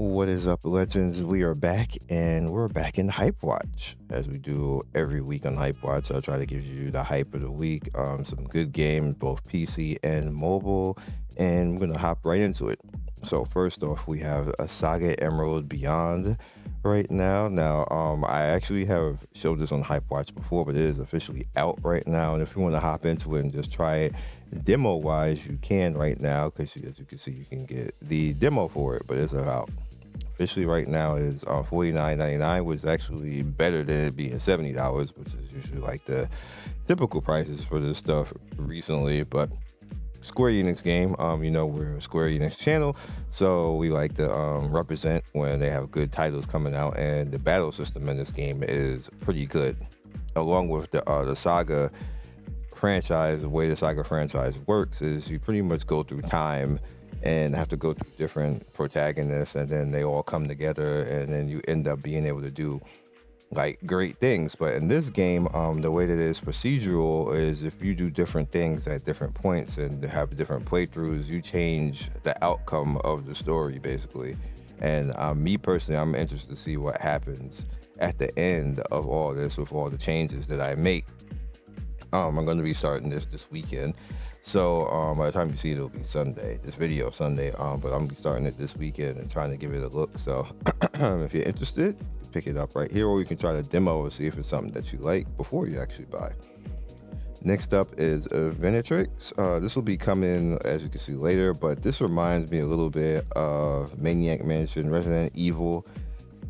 What is up, legends? We are back, and we're back in HypeWatch as we do every week on HypeWatch. I'll try to give you the hype of the week, some good games, both PC and mobile, and we're gonna hop right into it. So first off, we have a Saga Emerald Beyond right now. I actually have showed this on HypeWatch before, but it is officially out right now. And if you want to hop into it and just try it demo wise, you can right now, because as you can see, you can get the demo for it, but it's out officially right now is $49.99, which is actually better than it being $70, which is usually like the typical prices for this stuff recently. But Square Enix game, we're a Square Enix channel, so we like to represent when they have good titles coming out, and the battle system in this game is pretty good, along with the Saga franchise. The way the Saga franchise works is you pretty much go through time and have to go through different protagonists, and then they all come together, and then you end up being able to do like great things. But in this game, the way that it is procedural is if you do different things at different points and have different playthroughs, you change the outcome of the story basically. And me personally, I'm interested to see what happens at the end of all this with all the changes that I make. I'm going to be starting this weekend. So by the time you see it, it'll be Sunday, this video Sunday. But I'm going to be starting it this weekend and trying to give it a look. So if you're interested, pick it up right here, or you can try to demo and see if it's something that you like before you actually buy. Next up is Aetrix. This will be coming, as you can see, later, but this reminds me a little bit of Maniac Mansion, Resident Evil,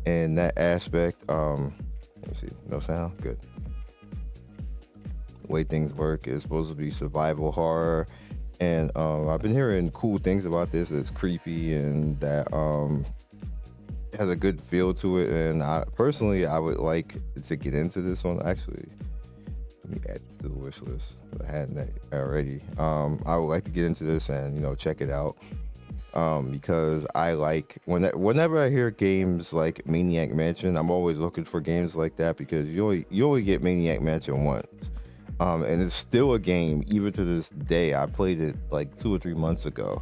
and that aspect. Let me see, no sound, good. The way things work is supposed to be survival horror, and I've been hearing cool things about this. It's creepy and that has a good feel to it, and I would like to get into this one. Actually, let me add this to the wish list. I hadn't already. I would like to get into this and check it out, because I like whenever I hear games like Maniac Mansion, I'm always looking for games like that, because you only get Maniac Mansion once. And it's still a game even to this day. I played it like 2 or 3 months ago.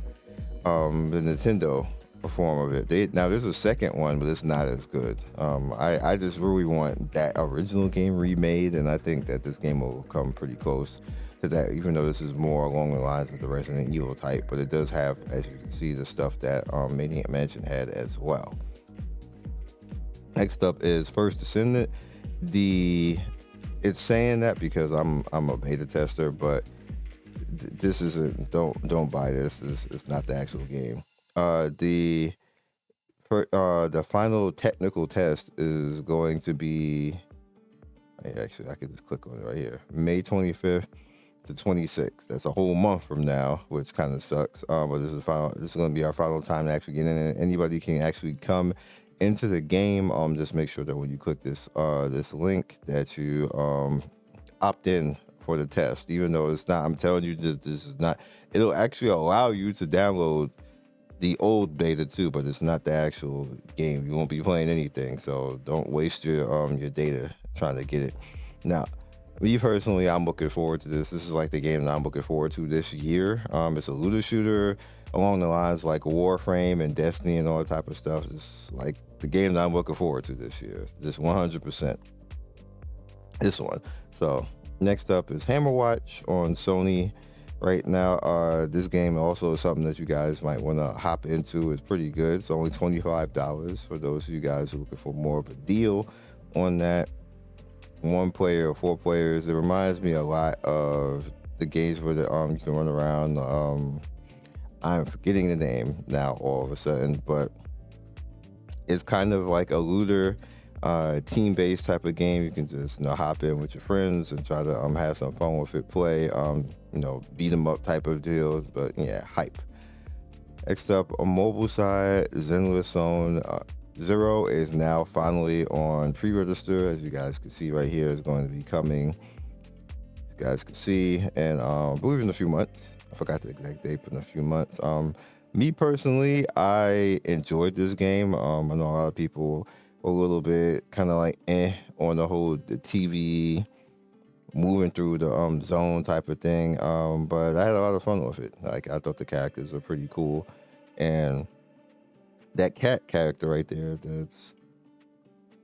The Nintendo form of it. Now there's a second one, but it's not as good. I just really want that original game remade, and I think that this game will come pretty close to that, even though this is more along the lines of the Resident Evil type, but it does have, as you can see, the stuff that Maniac Mansion had as well. Next up is First Descendant. It's saying that because I'm a beta tester, but this isn't. Don't buy this. It's not the actual game. The final technical test is going to be. Actually, I could just click on it right here. May 25th to 26th. That's a whole month from now, which kind of sucks. But this is final. This is going to be our final time to actually get in. And anybody can actually come into the game. Just make sure that when you click this link that you opt in for the test, even though it's not. I'm telling you, this is not. It'll actually allow you to download the old beta too, but it's not the actual game. You won't be playing anything, so don't waste your data trying to get it. Now, me personally, I'm looking forward to this. This is like the game that I'm looking forward to this year. It's a looter shooter along the lines like Warframe and Destiny and all that type of stuff. It's like the game that I'm looking forward to this year. This 100%. This one. So next up is hammerwatch on Sony right now. This game also is something that you guys might want to hop into. It's pretty good. It's only $25 for those of you guys who are looking for more of a deal on that. 1 player or 4 players. It reminds me a lot of the games where you can run around. I'm forgetting the name now all of a sudden, but it's kind of like a looter team-based type of game. You can just hop in with your friends and try to have some fun with it, play beat 'em up type of deals. But yeah, hype. Next up, on mobile side, Zen Zone Zero is now finally on pre-register. As you guys can see right here, it's going to be coming, as you guys can see, and I believe in a few months. I forgot the exact date, but in a few months. Me personally, I enjoyed this game. I know a lot of people were a little bit kind of like on the TV moving through the zone type of thing, but I had a lot of fun with it. Like, I thought the characters were pretty cool, and That cat character right there, that's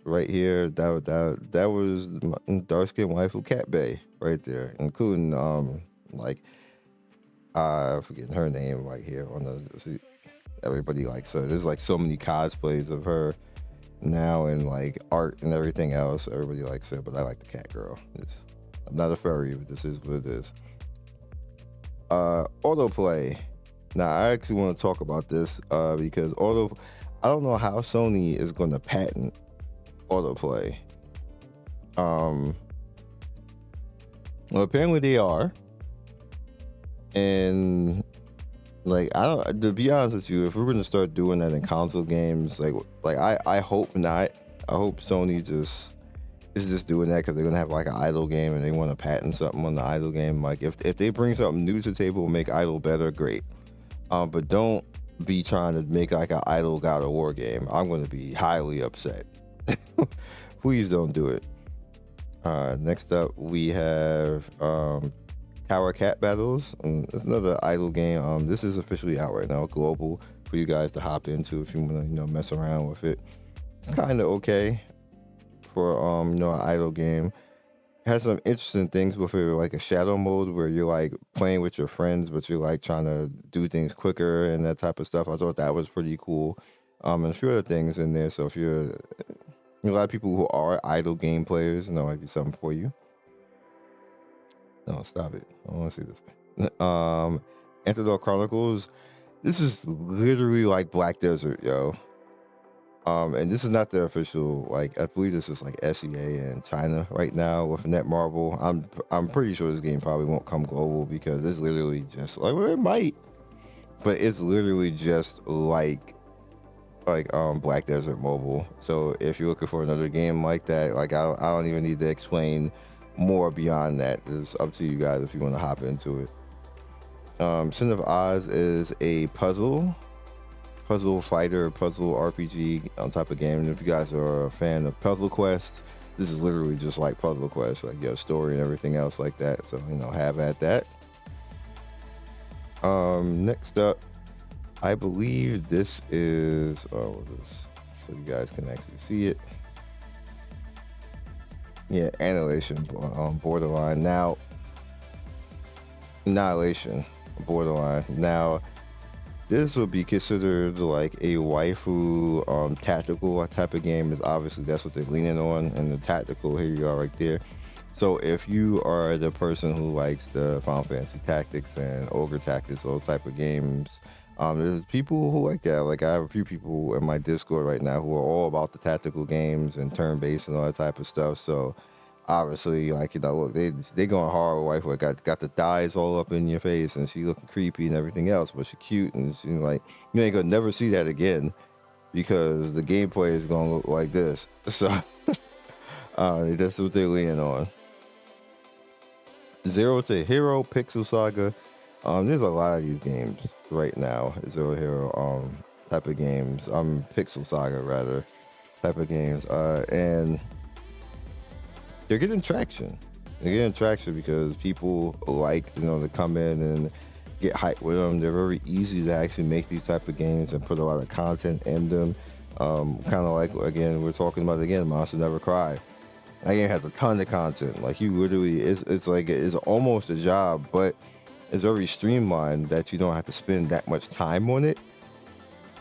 right here, that was my dark skinned waifu Cat Bay right there, including like I'm forgetting her name right here on the. Everybody likes her. There's like so many cosplays of her now and like art and everything else. Everybody likes her, but I like the cat girl. I'm not a furry, but this is what it is. Autoplay. Now I actually want to talk about this because I don't know how Sony is going to patent autoplay. Well, apparently they are, and like I don't. To be honest with you, if we're going to start doing that in console games, like I hope not. I hope Sony is just doing that because they're gonna have like an idle game and they want to patent something on the idle game. Like if they bring something new to the table and make idle better, great. But don't be trying to make like an idle God of War game. I'm gonna be highly upset. Please don't do it. Next up we have Tower Cat Battles. It's another idle game. This is officially out right now, global, for you guys to hop into if you want to mess around with it. It's kind of okay for an idle game. It has some interesting things with it, like a shadow mode where you're like playing with your friends, but you're like trying to do things quicker and that type of stuff. I thought that was pretty cool. And a few other things in there. So if you're a lot of people who are idle game players, might be something for you. No, stop it. I don't want to see this. Enter the Chronicles. This is literally like Black Desert, yo. And this is not the official, like, I believe this is like SEA in China right now with Netmarble. I'm pretty sure this game probably won't come global because it's literally just like, well, it might, but it's literally just like Black Desert Mobile. So if you're looking for another game like that, like I don't even need to explain more beyond that. It's up to you guys if you want to hop into it. Sin of Oz is a puzzle fighter, puzzle RPG on type of game. And if you guys are a fan of Puzzle Quest, this is literally just like Puzzle Quest, like your story and everything else like that. So have at that. Next up, I believe this is so you guys can actually see it. Yeah, Annihilation, Borderline. Now, Annihilation, Borderline. Now, this would be considered like a waifu tactical type of game. Is obviously that's what they're leaning on, and the tactical, here you are right there. So if you are the person who likes the Final Fantasy Tactics and Ogre Tactics, those type of games, there's people who like that. Like I have a few people in my Discord right now who are all about the tactical games and turn-based and all that type of stuff. So obviously, like look, they going hard with waifu. Got the dyes all up in your face, and she looking creepy and everything else, but she cute, and she like you ain't gonna never see that again because the gameplay is gonna look like this. So that's what they're leaning on. Zero to Hero Pixel Saga. There's a lot of these games right now. Zero Hero type of games. Pixel Saga rather type of games. And they're getting traction. They're getting traction because people like to come in and get hyped with them. They're very easy to actually make these type of games and put a lot of content in them. Kind of like, again, we're talking about again, Monster Never Cry. That game has a ton of content. Like you literally, it's like it's almost a job, but it's very streamlined that you don't have to spend that much time on it.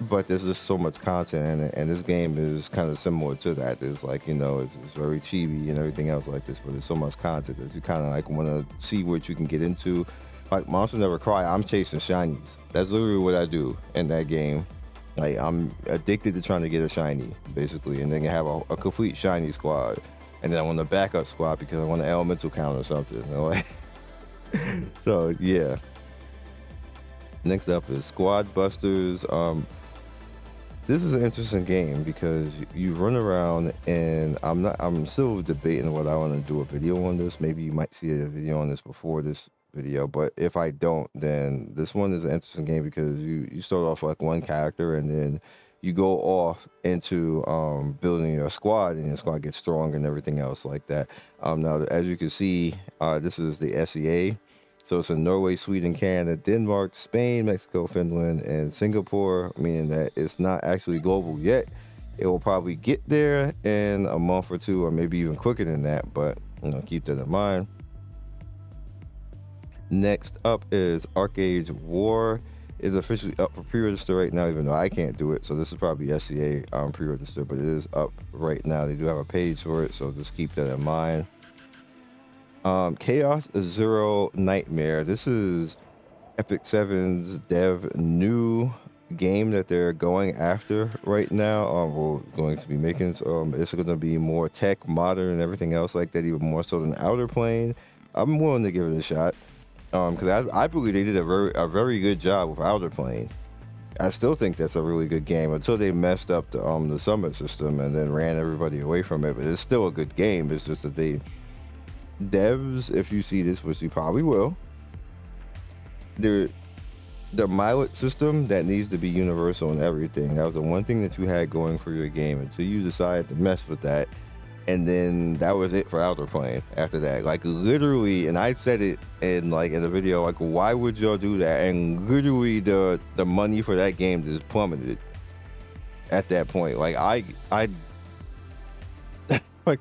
But there's just so much content in it, and this game is kind of similar to that. There's like it's very chibi and everything else like this, but there's so much content that you kind of like want to see what you can get into. Like Monster Never Cry, I'm chasing shinies. That's literally what I do in that game. Like I'm addicted to trying to get a shiny, basically, and then you have a complete shiny squad. And then I want a backup squad because I want an elemental count or something. So yeah. Next up is Squad Busters. This is an interesting game because you run around, and I'm still debating what I want to do a video on this. Maybe you might see a video on this before this video, but if I don't, then this one is an interesting game because you start off like one character, and then you go off into building your squad, and your squad gets strong and everything else like that. Now, as you can see, this is the SEA So it's in Norway, Sweden, Canada, Denmark, Spain, Mexico, Finland, and Singapore, meaning that it's not actually global yet. It will probably get there in a month or two, or maybe even quicker than that, but keep that in mind. Next up is Gacha War. Is officially up for pre-register right now, even though I can't do it. So this is probably SEA pre-register, but it is up right now. They do have a page for it, so just keep that in mind. Chaos Zero Nightmare. This is Epic 7's dev new game that they're going after right now. We're going to be making. It's going to be more tech, modern, and everything else like that, even more so than Outer Plane. I'm willing to give it a shot. Because I believe they did a very good job with Outer Plane. I still think that's a really good game until they messed up the summit system and then ran everybody away from it. But it's still a good game. It's just that devs, if you see this, which you probably will, the mileage system that needs to be universal in everything. That was the one thing that you had going for your game until you decided to mess with that. And then that was it for Outer Plane after that. Like literally, and I said it in the video, like, why would y'all do that? And literally the money for that game just plummeted at that point. Like I like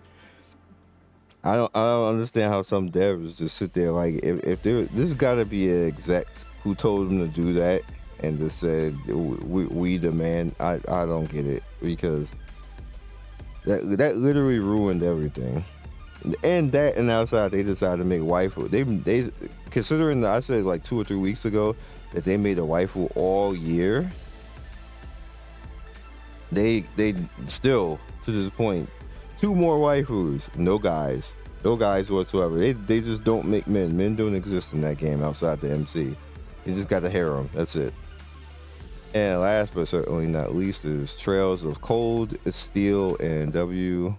I don't understand how some devs just sit there like if this gotta be an exec who told them to do that and just said we demand. I don't get it, because that literally ruined everything. And outside they decided to make waifu. They considering that I said like 2 or 3 weeks ago that they made a waifu all year. They still to this point 2 more waifus. No guys whatsoever. They just don't make men. Men don't exist in that game outside the MC. You just got to harem. That's it. And last but certainly not least is Trails of Cold, Steel, and W.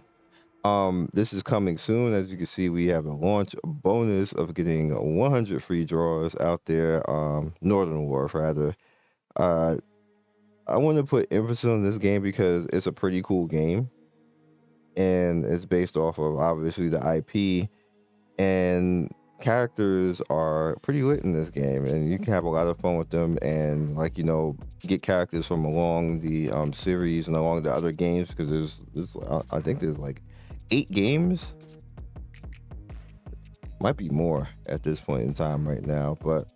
This is coming soon. As you can see, we have a launch bonus of getting 100 free draws out there. Northern Wharf, rather. I want to put emphasis on this game because it's a pretty cool game. And it's based off of, obviously, the IP. And characters are pretty lit in this game, and you can have a lot of fun with them, and get characters from along the series and along the other games, because there's I think there's like 8 games, might be more at this point in time right now, but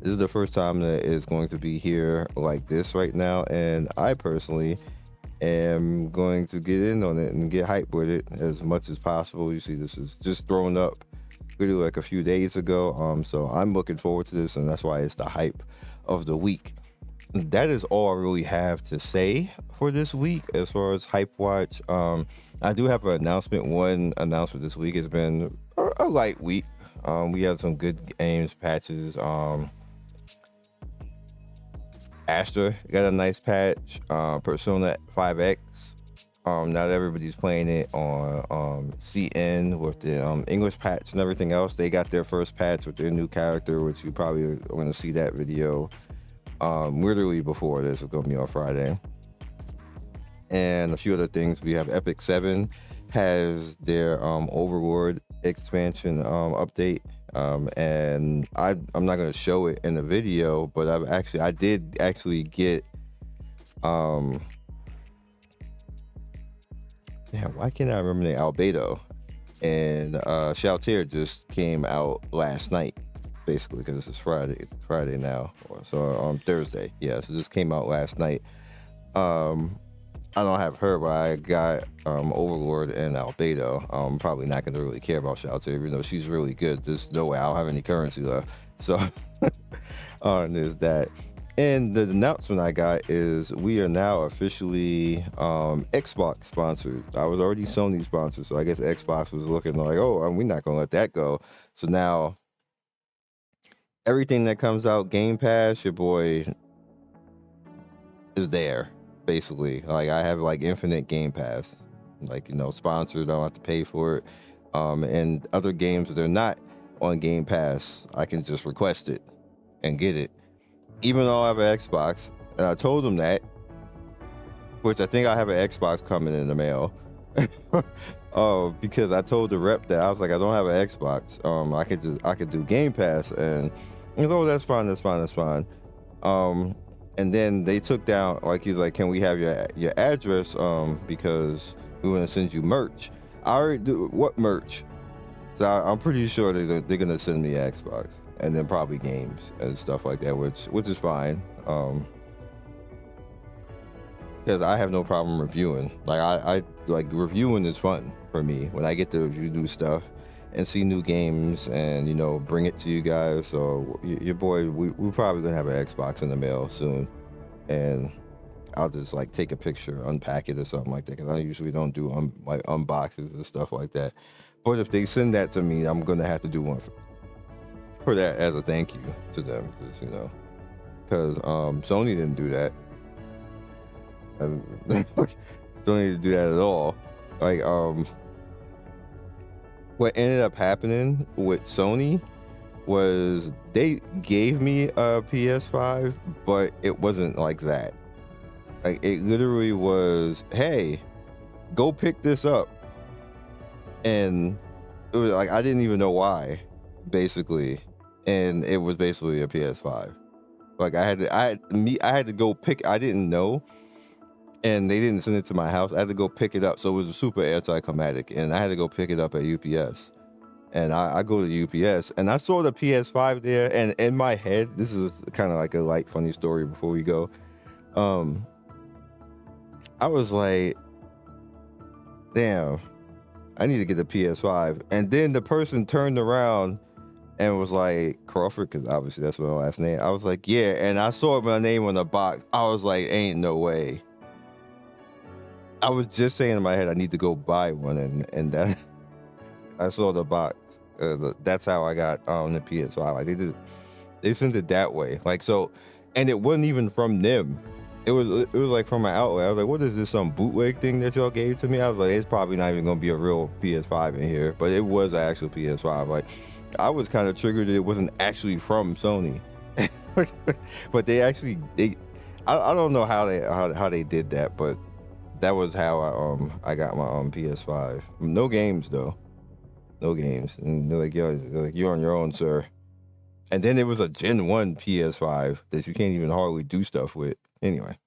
this is the first time that it's going to be here like this right now, and I personally am going to get in on it and get hyped with it as much as possible. You see, this is just thrown up literally like a few days ago, so I'm looking forward to this, and that's why it's the hype of the week. That is all I really have to say for this week as far as HypeWatch. I do have an announcement. One announcement this week has been a light week. We had some good games patches. Astra got a nice patch. Persona 5X. Not everybody's playing it on CN with the English patch and everything else. They got their first patch with their new character, which you probably are going to see that video literally before this. It's going to be on Friday. And a few other things. We have Epic 7 has their Overlord expansion update. And I'm not going to show it in the video, but I did actually get why can't I remember the Albedo? And Shaltier just came out last night, basically, because this is Friday. It's Friday now, so Thursday. Yeah, so this came out last night. I don't have her, but I got Overlord and Albedo. I'm probably not going to really care about Shaltier, even though she's really good. There's no way I don't have any currency left. So there's that. And the announcement I got is we are now officially Xbox sponsored. I was already Sony sponsored, so I guess Xbox was looking like, oh, we're not going to let that go. So now everything that comes out, Game Pass, your boy is there, basically. Like, I have like infinite Game Pass, like, sponsored. I don't have to pay for it. And other games that are not on Game Pass, I can just request it and get it. Even though I have an Xbox, and I told them that, which I think I have an Xbox coming in the mail. Because I told the rep that I was like, I don't have an Xbox. I could do Game Pass, and he's like, oh, that's fine. And then they took down, like, he's like, can we have your address? Because we want to send you merch. I already do what merch? So I'm pretty sure they're gonna send me Xbox, and then probably games and stuff like that, which is fine. Because I have no problem reviewing. Like I like reviewing is fun for me when I get to review new stuff and see new games and bring it to you guys. So your boy, we're probably gonna have an Xbox in the mail soon, and I'll just like take a picture, unpack it or something like that. Because I usually don't do like unboxes and stuff like that. But if they send that to me, I'm gonna have to do one for that as a thank you to them, because Sony didn't do that. Sony didn't do that at all. Like what ended up happening with Sony was they gave me a PS5, but it wasn't like that. Like it literally was, hey, go pick this up, and it was like I didn't even know why, basically, and it was basically a PS5. Like I had to go pick. I didn't know. And they didn't send it to my house. I had to go pick it up. So it was super anticlimactic. And I had to go pick it up at UPS. And I go to UPS and I saw the PS5 there. And in my head, this is kind of like a light, funny story before we go. I was like, damn, I need to get the PS5. And then the person turned around and was like, Crawford, because obviously that's my last name. I was like, yeah. And I saw my name on the box. I was like, ain't no way. I was just saying in my head, I need to go buy one, and that I saw the box. That's how I got the PS5. Like they sent it that way. Like so, and it wasn't even from them. It was like from my outlet. I was like, what is this? Some bootleg thing that y'all gave to me? I was like, it's probably not even gonna be a real PS5 in here, but it was an actual PS5. Like I was kind of triggered that it wasn't actually from Sony, but they I don't know how they did that, but that was how I got my PS5. No games though. No games. And they're like, you're on your own, sir. And then it was a Gen 1 PS5 that you can't even hardly do stuff with. Anyway,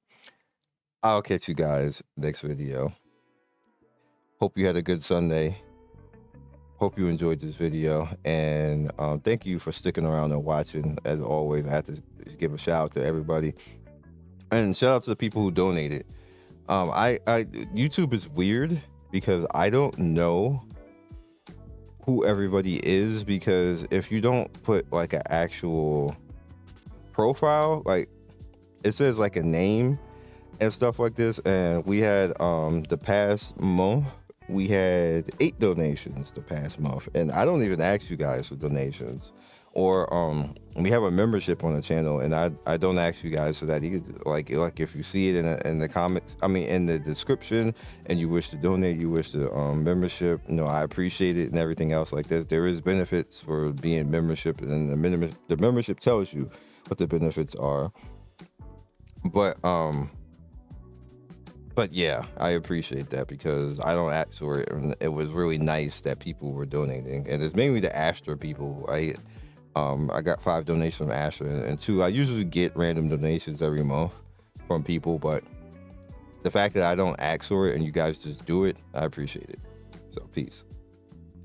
I'll catch you guys next video. Hope you had a good Sunday. Hope you enjoyed this video. And thank you for sticking around and watching. As always, I have to give a shout out to everybody. And shout out to the people who donated. YouTube is weird because I don't know who everybody is, because if you don't put like an actual profile, like it says like a name and stuff like this, and we had the past month we had 8 donations the past month, and I don't even ask you guys for donations, or we have a membership on the channel, and I don't ask you guys for that either. Like if you see it in the comments, I mean in the description, and you wish to donate, you wish to membership, I appreciate it and everything else like this. There is benefits for being membership, and the membership tells you what the benefits are. But yeah, I appreciate that because I don't ask for it, and it was really nice that people were donating, and it's mainly the Astra people. I got 5 donations from Astra, and 2, I usually get random donations every month from people, but the fact that I don't ask for it and you guys just do it, I appreciate it. So peace.